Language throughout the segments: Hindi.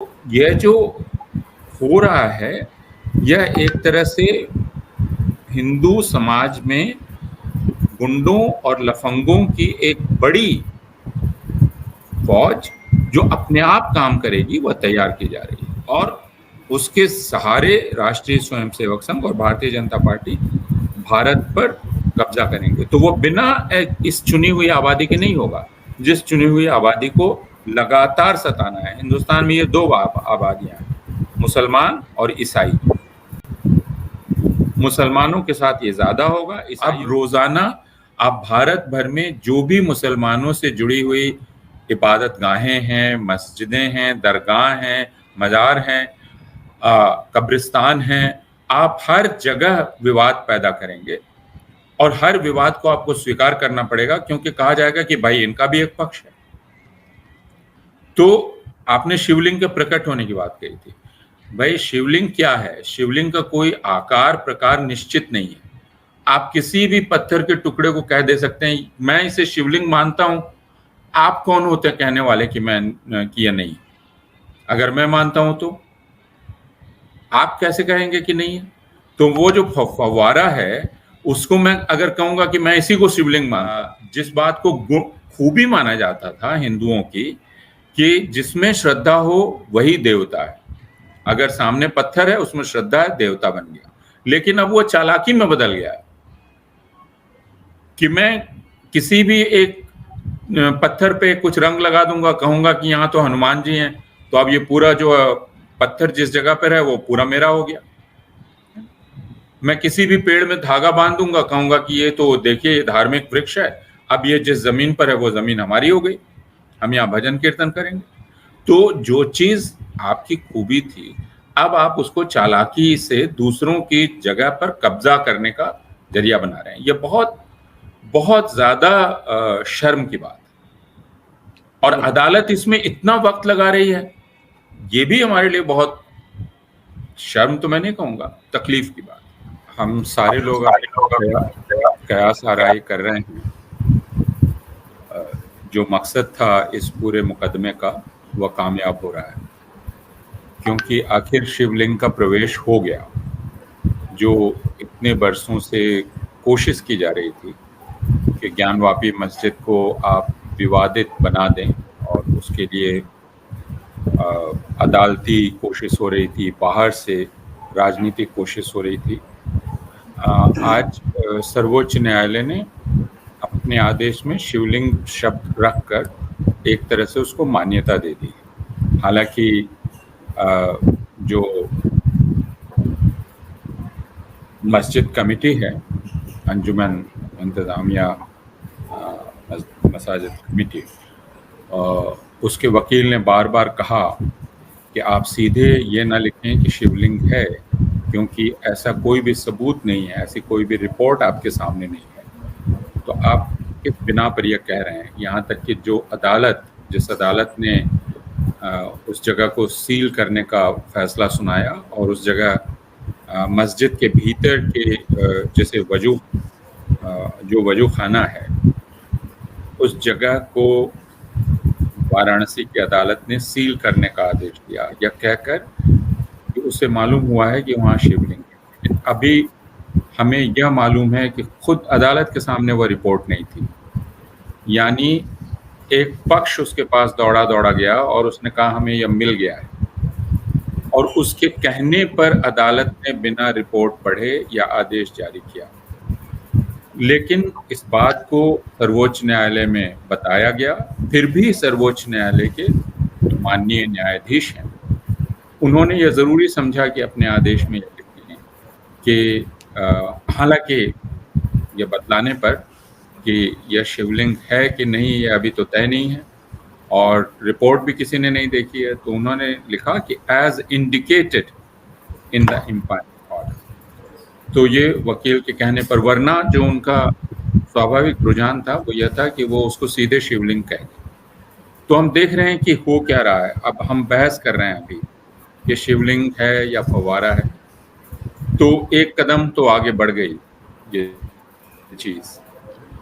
यह जो हो रहा है, यह एक तरह से हिंदू समाज में गुंडों और लफंगों की एक बड़ी फौज जो अपने आप काम करेगी वह तैयार की जा रही है और उसके सहारे राष्ट्रीय स्वयंसेवक संघ और भारतीय जनता पार्टी भारत पर कब्जा करेंगे। तो वो बिना इस चुनी हुई आबादी के नहीं होगा, जिस चुनी हुई आबादी को लगातार सताना है। हिंदुस्तान में ये दो आबादियां हैं, मुसलमान और ईसाई। मुसलमानों के साथ ये ज्यादा होगा। अब रोजाना आप भारत भर में जो भी मुसलमानों से जुड़ी हुई इबादत गाहें हैं, मस्जिदें हैं, दरगाह हैं, मजार हैं, कब्रिस्तान हैं, आप हर जगह विवाद पैदा करेंगे और हर विवाद को आपको स्वीकार करना पड़ेगा, क्योंकि कहा जाएगा कि भाई इनका भी एक पक्ष है। तो आपने शिवलिंग के प्रकट होने की बात कही थी। भाई शिवलिंग क्या है? शिवलिंग का कोई आकार प्रकार निश्चित नहीं है। आप किसी भी पत्थर के टुकड़े को कह दे सकते हैं मैं इसे शिवलिंग मानता हूं। आप कौन होते हैं कहने वाले कि मैं किया नहीं? अगर मैं मानता हूं तो आप कैसे कहेंगे कि नहीं है? तो वो जो फव्वारा है उसको मैं अगर कहूंगा कि मैं इसी को शिवलिंग मानता, जिस बात को खूबी माना जाता था हिंदुओं की कि जिसमें श्रद्धा हो वही देवता है। अगर सामने पत्थर है उसमें श्रद्धा है, देवता बन गया। लेकिन अब वो चालाकी में बदल गया है कि मैं किसी भी एक पत्थर पे कुछ रंग लगा दूंगा, कहूंगा कि यहाँ तो हनुमान जी हैं, तो अब ये पूरा जो पत्थर जिस जगह पर है वो पूरा मेरा हो गया। मैं किसी भी पेड़ में धागा बांध दूंगा, कहूंगा कि ये तो देखिए धार्मिक वृक्ष है, अब ये जिस जमीन पर है वो जमीन हमारी हो गई, हम यहाँ भजन कीर्तन करेंगे। तो जो चीज आपकी खूबी थी, अब आप उसको चालाकी से दूसरों की जगह पर कब्जा करने का जरिया बना रहे हैं। ये बहुत बहुत ज्यादा शर्म की बात है और अदालत इसमें इतना वक्त लगा रही है, ये भी हमारे लिए बहुत, शर्म तो मैं नहीं कहूंगा, तकलीफ की बात। हम सारे लोग कयास आराई कर रहे हैं। जो मकसद था इस पूरे मुकदमे का वह कामयाब हो रहा है, क्योंकि आखिर शिवलिंग का प्रवेश हो गया। जो इतने बरसों से कोशिश की जा रही थी कि ज्ञानवापी मस्जिद को आप विवादित बना दें और उसके लिए अदालती कोशिश हो रही थी, बाहर से राजनीतिक कोशिश हो रही थी। आज सर्वोच्च न्यायालय ने अपने आदेश में शिवलिंग शब्द रखकर एक तरह से उसको मान्यता दे दी। हालांकि जो मस्जिद कमेटी है, अंजुमन इंतजामिया मसाजिद कमेटी, उसके वकील ने बार बार कहा कि आप सीधे ये ना लिखें कि शिवलिंग है, क्योंकि ऐसा कोई भी सबूत नहीं है, ऐसी कोई भी रिपोर्ट आपके सामने नहीं है, तो आप किस बिना पर यह कह रहे हैं। यहाँ तक कि जो अदालत, जिस अदालत ने उस जगह को सील करने का फैसला सुनाया और उस जगह मस्जिद के भीतर के जैसे जो वजू खाना है, उस जगह को वाराणसी की अदालत ने सील करने का आदेश दिया, यह कहकर कि उसे मालूम हुआ है कि वहाँ शिवलिंग है। लेकिन अभी हमें यह मालूम है कि खुद अदालत के सामने वह रिपोर्ट नहीं थी, यानी एक पक्ष उसके पास दौड़ा गया और उसने कहा हमें यह मिल गया है, और उसके कहने पर अदालत ने बिना रिपोर्ट पढ़े या आदेश जारी किया। लेकिन इस बात को सर्वोच्च न्यायालय में बताया गया, फिर भी सर्वोच्च न्यायालय के माननीय न्यायाधीश हैं, उन्होंने यह जरूरी समझा कि अपने आदेश में यह लिख दें कि हालांकि यह बतलाने पर कि यह शिवलिंग है कि नहीं यह अभी तो तय नहीं है और रिपोर्ट भी किसी ने नहीं देखी है, तो उन्होंने लिखा कि as indicated in the empire order. तो ये वकील के कहने पर, वरना जो उनका स्वाभाविक रुझान था वो यह था कि वो उसको सीधे शिवलिंग कह दें। तो हम देख रहे हैं कि हो क्या रहा है। अब हम बहस कर रहे हैं अभी कि शिवलिंग है या फव्वारा है, तो एक कदम तो आगे बढ़ गई ये चीज।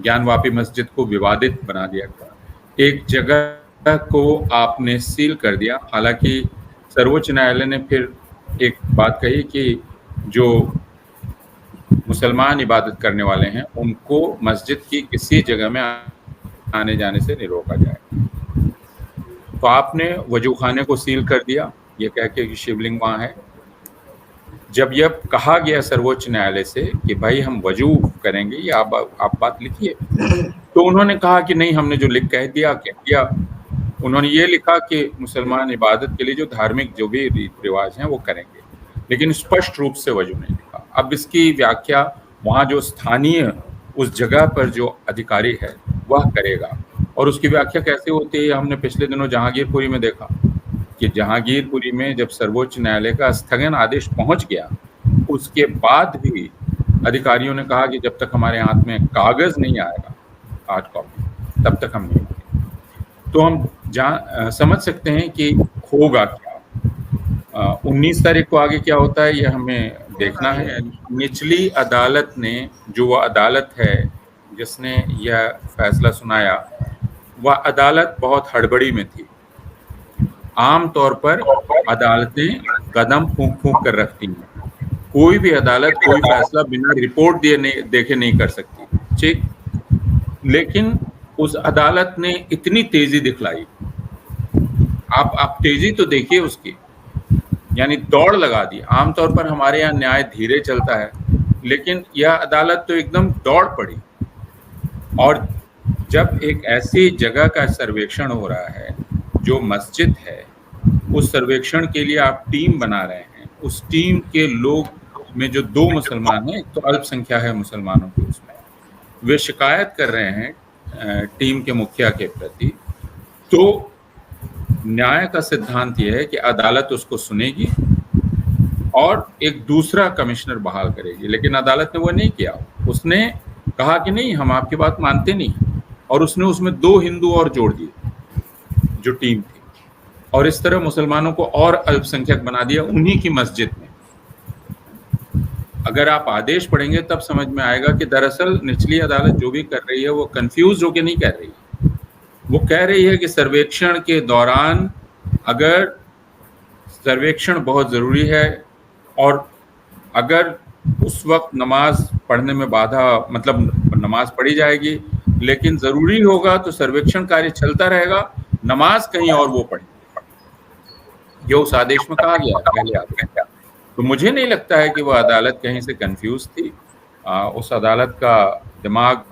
ज्ञानवापी मस्जिद को विवादित बना दिया गया, एक जगह को आपने सील कर दिया। हालांकि सर्वोच्च न्यायालय ने फिर एक बात कही कि जो मुसलमान इबादत करने वाले हैं उनको मस्जिद की किसी जगह में आने जाने से नहीं रोका जाए। तो आपने वजूखाने को सील कर दिया, ये कह के कि शिवलिंग वहां है। जब यह कहा गया सर्वोच्च न्यायालय से कि भाई हम वजू करेंगे, ये आप बात लिखिए, तो उन्होंने कहा कि नहीं, हमने जो लिख कह दिया। उन्होंने ये लिखा कि मुसलमान इबादत के लिए जो धार्मिक जो भी रीत रिवाज हैं वो करेंगे, लेकिन स्पष्ट रूप से वजू नहीं लिखा। अब इसकी व्याख्या वहाँ जो स्थानीय उस जगह पर जो अधिकारी है वह करेगा, और उसकी व्याख्या कैसे होती है हमने पिछले दिनों जहांगीरपुरी में देखा कि जहांगीरपुरी में जब सर्वोच्च न्यायालय का स्थगन आदेश पहुंच गया, उसके बाद भी अधिकारियों ने कहा कि जब तक हमारे हाथ में कागज नहीं आएगा हार्ड कॉपी, तब तक हम नहीं होंगे। तो हम समझ सकते हैं कि होगा क्या। 19 तारीख को आगे क्या होता है ये हमें देखना है। निचली अदालत ने, जो वह अदालत है जिसने यह फैसला सुनाया, वह अदालत बहुत हड़बड़ी में थी। आम तौर पर अदालतें कदम फूंक फूंक कर रखती हैं। कोई भी अदालत कोई फैसला बिना रिपोर्ट देखे नहीं कर सकती, ठीक। लेकिन उस अदालत ने इतनी तेजी दिखलाई, आप तेजी तो देखिए उसकी, यानी दौड़ लगा दी। आमतौर पर हमारे यहाँ न्याय धीरे चलता है, लेकिन यह अदालत तो एकदम दौड़ पड़ी। और जब एक ऐसी जगह का सर्वेक्षण हो रहा है जो मस्जिद है, उस सर्वेक्षण के लिए आप टीम बना रहे हैं, उस टीम के लोग में जो 2 मुसलमान हैं, तो अल्पसंख्या है मुसलमानों की उसमें, वे शिकायत कर रहे हैं टीम के मुखिया के प्रति, तो न्याय का सिद्धांत यह है कि अदालत उसको सुनेगी और एक दूसरा कमिश्नर बहाल करेगी। लेकिन अदालत ने वो नहीं किया। उसने कहा कि नहीं, हम आपकी बात मानते नहीं, और उसने उसमें 2 हिंदू और जोड़ दिए जो टीम थी, और इस तरह मुसलमानों को और अल्पसंख्यक बना दिया उन्हीं की मस्जिद में। अगर आप आदेश पढ़ेंगे तब समझ में आएगा कि दरअसल निचली अदालत जो भी कर रही है वो कंफ्यूज होकर नहीं कर रही है। वो कह रही है कि सर्वेक्षण के दौरान अगर सर्वेक्षण बहुत ज़रूरी है, और अगर उस वक्त नमाज पढ़ने में बाधा, मतलब नमाज पढ़ी जाएगी, लेकिन ज़रूरी होगा तो सर्वेक्षण कार्य चलता रहेगा, नमाज कहीं और वो पढ़े, जो उस आदेश में कहा गया पहले आदेश। तो मुझे नहीं लगता है कि वो अदालत कहीं से कंफ्यूज थी। उस अदालत का दिमाग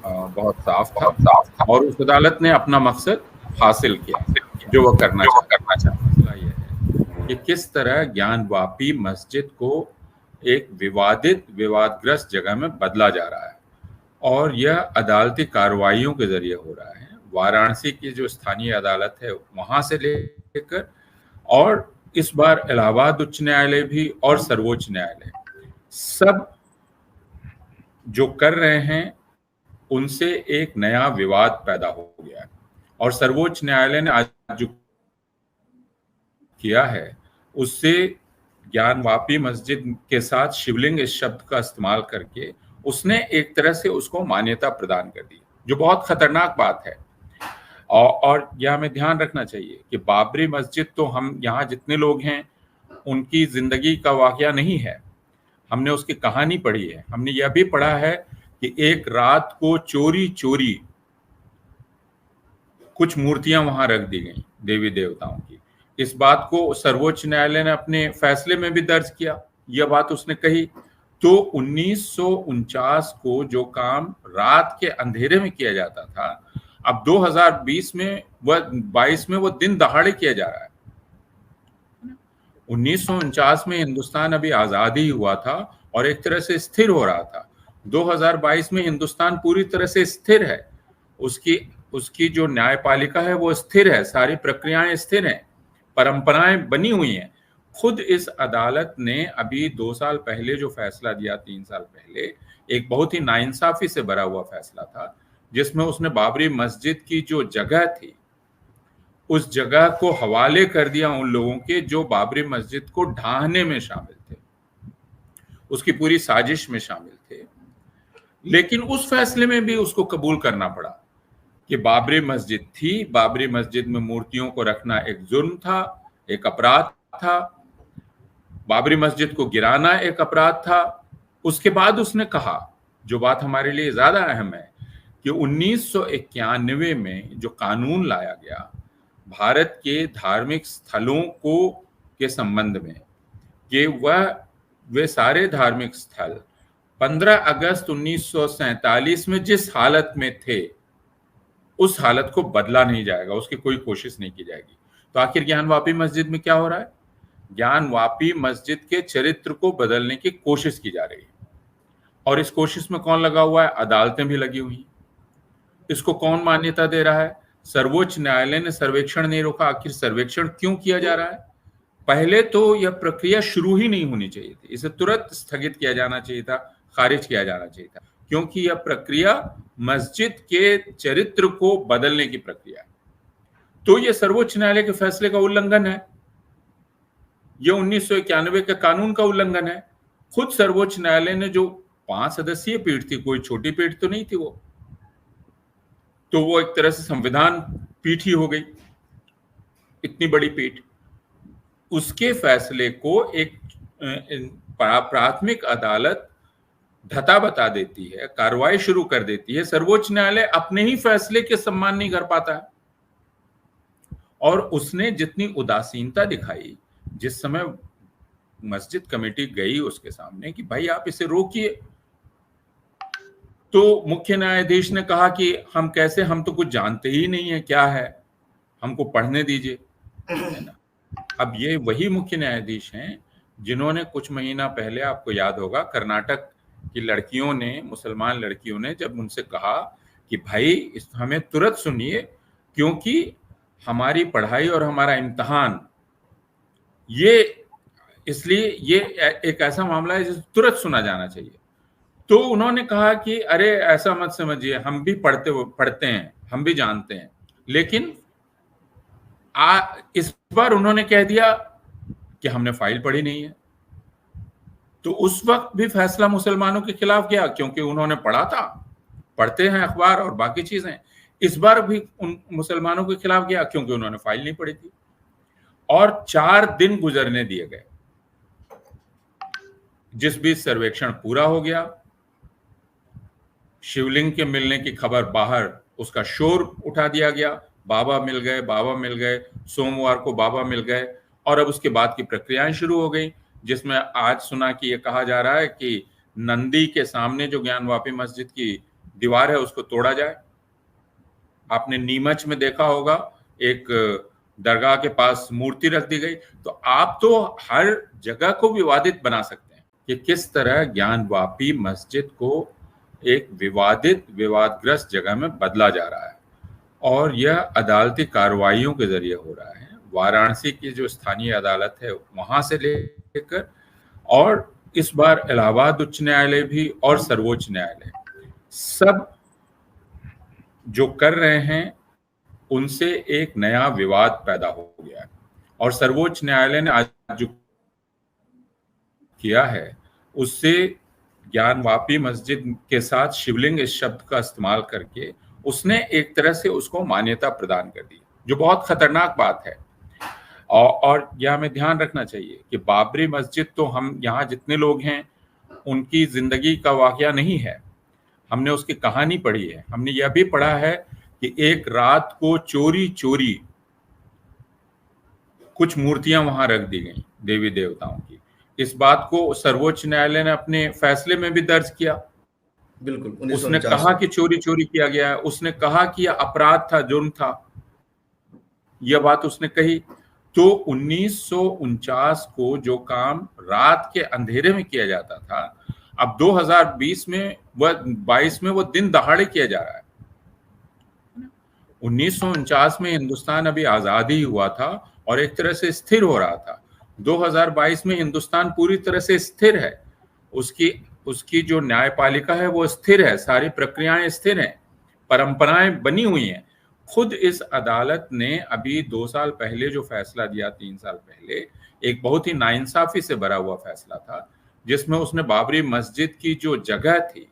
बहुत साफ था, और उस अदालत ने अपना मकसद हासिल किया जो वो करना चाहता। मसला यह है कि किस तरह ज्ञानवापी मस्जिद को एक विवादग्रस्त जगह में बदला जा रहा है, और यह अदालती कार्रवाइयों के जरिए हो रहा है। वाराणसी की जो स्थानीय अदालत है वहां से लेकर, और इस बार इलाहाबाद उच्च न्यायालय भी और सर्वोच्च न्यायालय, सब जो कर रहे हैं उनसे एक नया विवाद पैदा हो गया है। और सर्वोच्च न्यायालय ने आज जो किया है उससे ज्ञानवापी मस्जिद के साथ शिवलिंग इस शब्द का इस्तेमाल करके उसने एक तरह से उसको मान्यता प्रदान कर दी, जो बहुत खतरनाक बात है। और यह हमें ध्यान रखना चाहिए कि बाबरी मस्जिद तो हम यहाँ जितने लोग हैं उनकी जिंदगी का वाकया नहीं है, हमने उसकी कहानी पढ़ी है। हमने यह भी पढ़ा है कि एक रात को चोरी चोरी कुछ मूर्तियां वहां रख दी गई देवी देवताओं की। इस बात को सर्वोच्च न्यायालय ने अपने फैसले में भी दर्ज किया, यह बात उसने कही। तो 1949 को जो काम रात के अंधेरे में किया जाता था, अब 2020 में वह 22 में वो दिन दहाड़े किया जा रहा है। 1949 में हिंदुस्तान अभी आजाद ही हुआ था और एक तरह से स्थिर हो रहा था। 2022 में हिंदुस्तान पूरी तरह से स्थिर है, उसकी जो न्यायपालिका है वो स्थिर है, सारी प्रक्रियाएं स्थिर हैं, परंपराएं बनी हुई हैं। खुद इस अदालत ने अभी 2 साल पहले जो फैसला दिया, 3 साल पहले, एक बहुत ही नाइंसाफी से भरा हुआ फैसला था, जिसमें उसने बाबरी मस्जिद की जो जगह थी उस जगह को हवाले कर दिया उन लोगों के जो बाबरी मस्जिद को ढाहने में शामिल थे, उसकी पूरी साजिश में शामिल थे। लेकिन उस फैसले में भी उसको कबूल करना पड़ा कि बाबरी मस्जिद थी, बाबरी मस्जिद में मूर्तियों को रखना एक जुर्म था, एक अपराध था, बाबरी मस्जिद को गिराना एक अपराध था। उसके बाद उसने कहा, जो बात हमारे लिए ज्यादा अहम है, कि 1991 में जो कानून लाया गया भारत के धार्मिक स्थलों को के संबंध में, कि वे सारे धार्मिक स्थल 15 अगस्त 1947 में जिस हालत में थे उस हालत को बदला नहीं जाएगा, उसकी कोई कोशिश नहीं की जाएगी। तो आखिर ज्ञानवापी मस्जिद में क्या हो रहा है? ज्ञानवापी मस्जिद के चरित्र को बदलने की कोशिश की जा रही है, और इस कोशिश में कौन लगा हुआ है? अदालतें भी लगी हुई हैं। इसको कौन मान्यता दे रहा है? सर्वोच्च न्यायालय ने सर्वेक्षण नहीं रोका। आखिर सर्वेक्षण क्यों किया जा रहा है? पहले तो यह प्रक्रिया शुरू ही नहीं होनी चाहिए थी, इसे तुरंत स्थगित किया जाना चाहिए था, खारिज किया जाना चाहिए था, क्योंकि यह प्रक्रिया मस्जिद के चरित्र को बदलने की प्रक्रिया है। तो यह सर्वोच्च न्यायालय के फैसले का उल्लंघन है, यह 1991 के कानून का उल्लंघन है। खुद सर्वोच्च न्यायालय ने, जो 5 सदस्यीय पीठ थी, कोई छोटी पीठ तो नहीं थी वो, तो वो एक तरह से संविधान पीठ ही हो गई, इतनी बड़ी पीठ। उसके फैसले को एक प्राथमिक अदालत धता बता देती है, कार्रवाई शुरू कर देती है। सर्वोच्च न्यायालय अपने ही फैसले के सम्मान नहीं कर पाता है। और उसने जितनी उदासीनता दिखाई, जिस समय मस्जिद कमेटी गई उसके सामने कि भाई आप इसे रोकिए, तो मुख्य न्यायाधीश ने कहा कि हम कैसे, हम तो कुछ जानते ही नहीं है क्या है, हमको पढ़ने दीजिए, है ना। अब ये वही मुख्य न्यायाधीश हैं जिन्होंने कुछ महीना पहले, आपको याद होगा, कर्नाटक की लड़कियों ने, मुसलमान लड़कियों ने, जब उनसे कहा कि भाई हमें तुरंत सुनिए, क्योंकि हमारी पढ़ाई और हमारा इम्तिहान, ये इसलिए ये एक ऐसा मामला है जिसे तुरंत सुना जाना चाहिए। तो उन्होंने कहा कि अरे ऐसा मत समझिए, हम भी पढ़ते हैं, हम भी जानते हैं। लेकिन इस बार उन्होंने कह दिया कि हमने फाइल पढ़ी नहीं है। तो उस वक्त भी फैसला मुसलमानों के खिलाफ गया, क्योंकि उन्होंने पढ़ा था, पढ़ते हैं अखबार और बाकी चीजें। इस बार भी उन मुसलमानों के खिलाफ गया, क्योंकि उन्होंने फाइल नहीं पढ़ी थी। और 4 दिन गुजरने दिए गए, जिस बीच सर्वेक्षण पूरा हो गया, शिवलिंग के मिलने की खबर बाहर, उसका शोर उठा दिया गया, बाबा मिल गए, बाबा मिल गए, सोमवार को बाबा मिल गए। और अब उसके बाद की प्रक्रियाएं शुरू हो गई, जिसमें आज सुना कि यह कहा जा रहा है कि नंदी के सामने जो ज्ञानवापी मस्जिद की दीवार है उसको तोड़ा जाए। आपने नीमच में देखा होगा, एक दरगाह के पास मूर्ति रख दी गई। तो आप तो हर जगह को विवादित बना सकते हैं कि किस तरह ज्ञानवापी मस्जिद को एक विवादग्रस्त जगह में बदला जा रहा है, और यह अदालती कार्रवाइयों के जरिए हो रहा है। वाराणसी की जो स्थानीय अदालत है वहां से लेकर, और इस बार इलाहाबाद उच्च न्यायालय भी और सर्वोच्च न्यायालय, सब जो कर रहे हैं उनसे एक नया विवाद पैदा हो गया है। और सर्वोच्च न्यायालय ने आज जो किया है उससे ज्ञानवापी मस्जिद के साथ शिवलिंग इस शब्द का इस्तेमाल करके उसने एक तरह से उसको मान्यता प्रदान कर दी, जो बहुत खतरनाक बात है। और यह हमें ध्यान रखना चाहिए कि बाबरी मस्जिद तो हम यहाँ जितने लोग हैं उनकी जिंदगी का वाकया नहीं है, हमने उसकी कहानी पढ़ी है। हमने यह भी पढ़ा है कि एक रात को चोरी चोरी कुछ मूर्तियां वहां रख दी गई देवी देवताओं की। इस बात को सर्वोच्च न्यायालय ने अपने फैसले में भी दर्ज किया। बिल्कुल, उसने कहा कि चोरी चोरी किया गया है, उसने कहा कि यह अपराध था, जुर्म था, यह बात उसने कही। तो 1949 को जो काम रात के अंधेरे में किया जाता था, अब 2020 में वह 22 में वो दिन दहाड़े किया जा रहा है। 1949 में हिंदुस्तान अभी आजाद ही हुआ था और एक तरह से स्थिर हो रहा था। 2022 में हिंदुस्तान पूरी तरह से स्थिर है, उसकी जो न्यायपालिका है वो स्थिर है, सारी प्रक्रियाएं स्थिर हैं, परंपराएं बनी हुई हैं। खुद इस अदालत ने अभी 2 साल पहले जो फैसला दिया, 3 साल पहले, एक बहुत ही नाइंसाफी से भरा हुआ फैसला था, जिसमें उसने बाबरी मस्जिद की जो जगह थी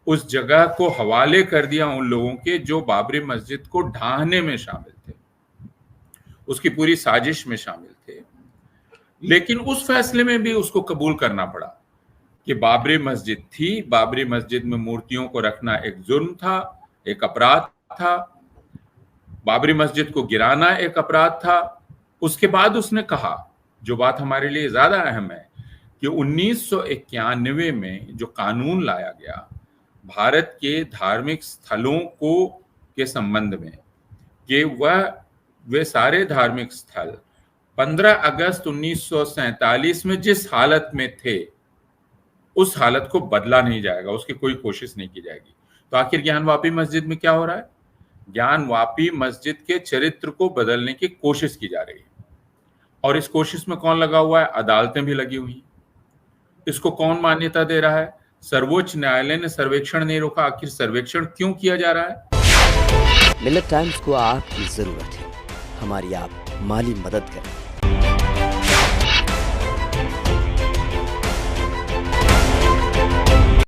उस जगह को हवाले कर दिया उन लोगों के जो बाबरी मस्जिद को ढाहने में शामिल थे, उसकी पूरी साजिश में शामिल थे। लेकिन उस फैसले में भी उसको कबूल करना पड़ा कि बाबरी मस्जिद थी, बाबरी मस्जिद में मूर्तियों को रखना एक जुर्म था, एक अपराध था, बाबरी मस्जिद को गिराना एक अपराध था। उसके बाद उसने कहा, जो बात हमारे लिए ज्यादा अहम है, कि 1991 में जो कानून लाया गया भारत के धार्मिक स्थलों को के संबंध में, कि वे सारे धार्मिक स्थल 15 अगस्त 1947 में जिस हालत में थे उस हालत को बदला नहीं जाएगा, उसकी कोई कोशिश नहीं की जाएगी। तो आखिर ज्ञान वापी मस्जिद में क्या हो रहा है? ज्ञान वापी मस्जिद के चरित्र को बदलने की कोशिश की जा रही है, और इस कोशिश में कौन लगा हुआ है? अदालतें भी लगी हुई हैं। इसको कौन मान्यता दे रहा है? सर्वोच्च न्यायालय ने सर्वेक्षण नहीं रोका। आखिर सर्वेक्षण क्यों किया जा रहा है? मिलत टाइम्स को आपकी जरूरत है, हमारी आप माली मदद करें।